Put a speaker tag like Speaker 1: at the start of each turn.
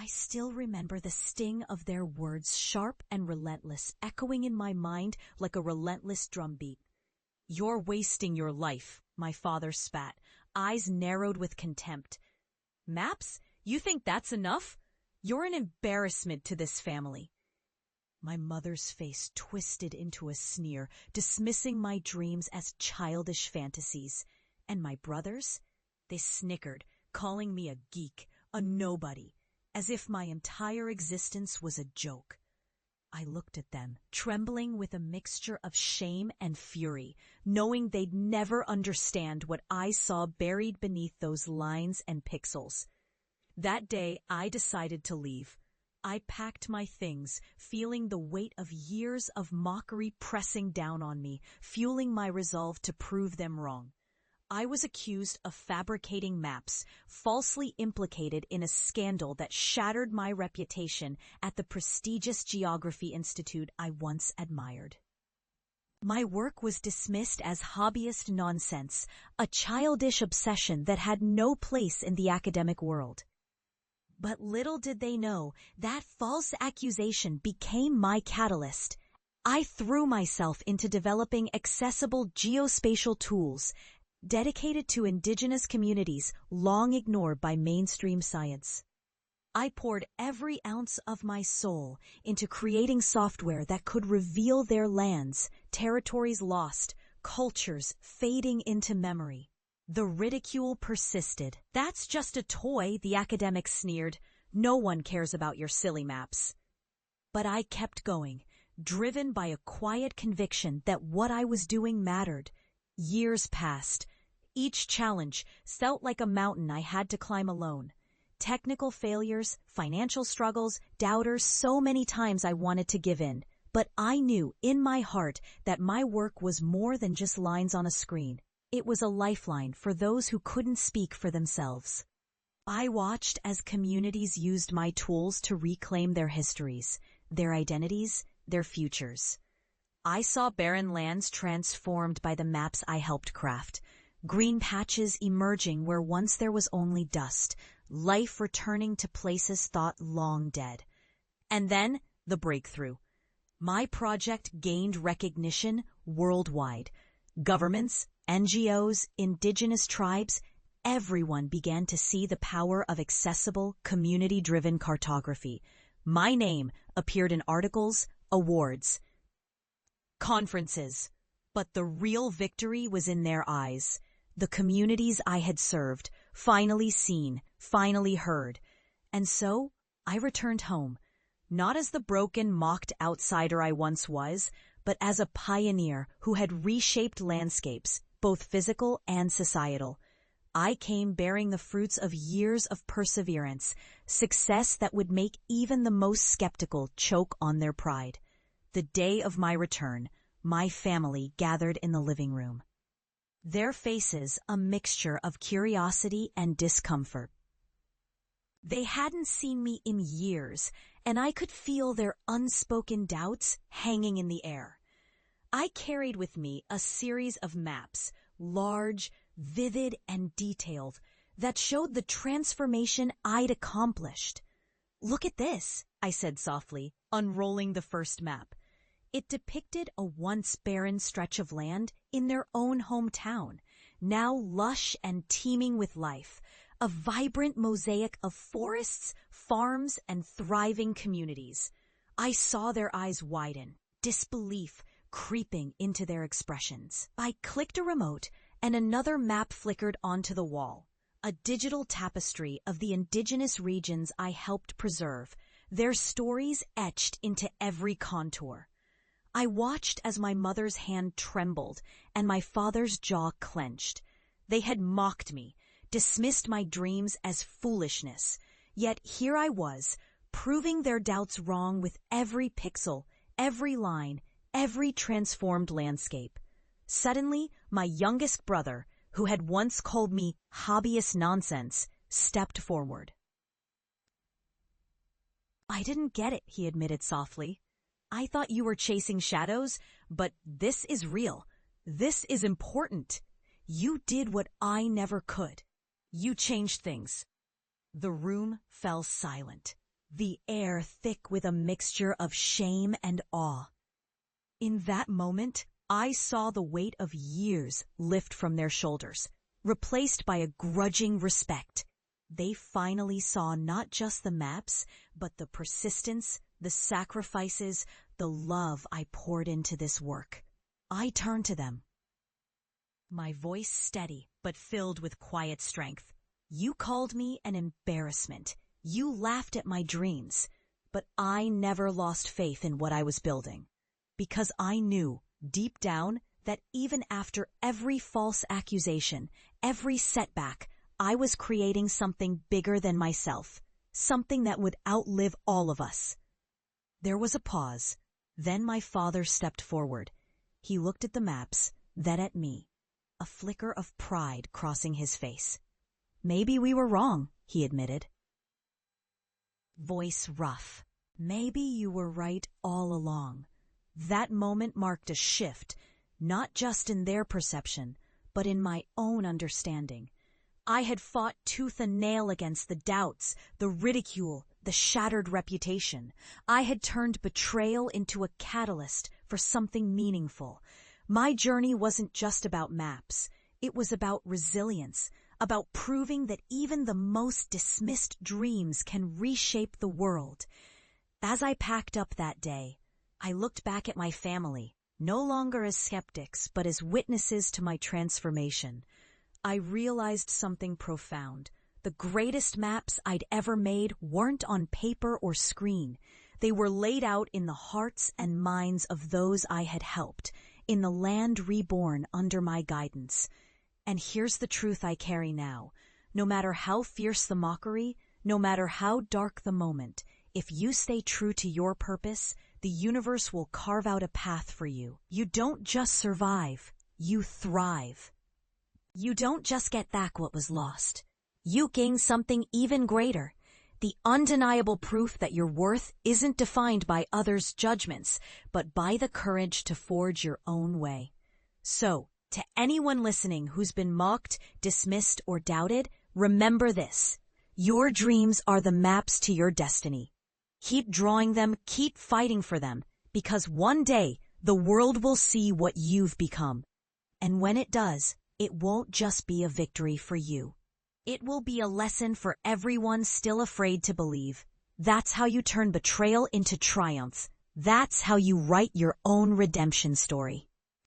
Speaker 1: I still remember the sting of their words, sharp and relentless, echoing in my mind like a relentless drumbeat. "You're wasting your life," my father spat, eyes narrowed with contempt. "Maps? You think that's enough? You're an embarrassment to this family." My mother's face twisted into a sneer, dismissing my dreams as childish fantasies. And my brothers? They snickered, calling me a geek, a nobody, as if my entire existence was a joke. I looked at them, trembling with a mixture of shame and fury, knowing they'd never understand what I saw buried beneath those lines and pixels. That day, I decided to leave. I packed my things, feeling the weight of years of mockery pressing down on me, fueling my resolve to prove them wrong. I was accused of fabricating maps, falsely implicated in a scandal that shattered my reputation at the prestigious Geography Institute I once admired. My work was dismissed as hobbyist nonsense, a childish obsession that had no place in the academic world. But little did they know, that false accusation became my catalyst. I threw myself into developing accessible geospatial tools, dedicated to indigenous communities long ignored by mainstream science. I poured every ounce of my soul into creating software that could reveal their lands, territories lost, cultures fading into memory. The ridicule persisted. "That's just a toy," the academics sneered. "No one cares about your silly maps." But I kept going, driven by a quiet conviction that what I was doing mattered. Years passed. Each challenge felt like a mountain I had to climb alone. Technical failures, financial struggles, doubters, so many times I wanted to give in. But I knew in my heart that my work was more than just lines on a screen. It was a lifeline for those who couldn't speak for themselves. I watched as communities used my tools to reclaim their histories, their identities, their futures. I saw barren lands transformed by the maps I helped craft. Green patches emerging where once there was only dust, life returning to places thought long dead. And then, the breakthrough. My project gained recognition worldwide. Governments, NGOs, indigenous tribes, everyone began to see the power of accessible, community-driven cartography. My name appeared in articles, awards, conferences. But the real victory was in their eyes. The communities I had served, finally seen, finally heard. And so, I returned home, not as the broken, mocked outsider I once was, but as a pioneer who had reshaped landscapes, both physical and societal. I came bearing the fruits of years of perseverance, success that would make even the most skeptical choke on their pride. The day of my return, my family gathered in the living room. Their faces a mixture of curiosity and discomfort. They hadn't seen me in years, and I could feel their unspoken doubts hanging in the air. I carried with me a series of maps, large, vivid, and detailed, that showed the transformation I'd accomplished. "Look at this," I said softly, unrolling the first map. It depicted a once barren stretch of land in their own hometown, now lush and teeming with life, a vibrant mosaic of forests, farms, and thriving communities. I saw their eyes widen, disbelief creeping into their expressions. I clicked a remote, and another map flickered onto the wall, a digital tapestry of the indigenous regions I helped preserve, their stories etched into every contour. I watched as my mother's hand trembled and my father's jaw clenched. They had mocked me, dismissed my dreams as foolishness. Yet here I was, proving their doubts wrong with every pixel, every line, every transformed landscape. Suddenly, my youngest brother, who had once called me hobbyist nonsense, stepped forward. "I didn't get it," he admitted softly. "I thought you were chasing shadows, but this is real. This is important. You did what I never could. You changed things." The room fell silent. the air thick with a mixture of shame and awe. In that moment, I saw the weight of years lift from their shoulders, replaced by a grudging respect. They finally saw not just the maps, but the persistence, the sacrifices, the love I poured into this work. I turned to them, my voice steady but filled with quiet strength. You called me an embarrassment. You laughed at my dreams, but I never lost faith in what I was building, because I knew, deep down, that even after every false accusation, every setback, I was creating something bigger than myself, something that would outlive all of us. There was a pause. Then my father stepped forward. He looked at the maps, then at me, a flicker of pride crossing his face. Maybe we were wrong, he admitted. Voice rough. Maybe you were right all along. That moment marked a shift, not just in their perception, but in my own understanding. I had fought tooth and nail against the doubts, the ridicule, the shattered reputation. I had turned betrayal into a catalyst for something meaningful. My journey wasn't just about maps. It was about resilience, about proving that even the most dismissed dreams can reshape the world. As I packed up that day, I looked back at my family, no longer as skeptics, but as witnesses to my transformation. I realized something profound. The greatest maps I'd ever made weren't on paper or screen. They were laid out in the hearts and minds of those I had helped, in the land reborn under my guidance. And here's the truth I carry now. No matter how fierce the mockery, no matter how dark the moment, if you stay true to your purpose, the universe will carve out a path for you. You don't just survive, you thrive. You don't just get back what was lost. You gain something even greater. The undeniable proof that your worth isn't defined by others' judgments, but by the courage to forge your own way. So, to anyone listening who's been mocked, dismissed, or doubted, remember this. Your dreams are the maps to your destiny. Keep drawing them, keep fighting for them, because one day the world will see what you've become. And when it does, it won't just be a victory for you. It will be a lesson for everyone still afraid to believe. That's how you turn betrayal into triumph. That's how you write your own redemption story.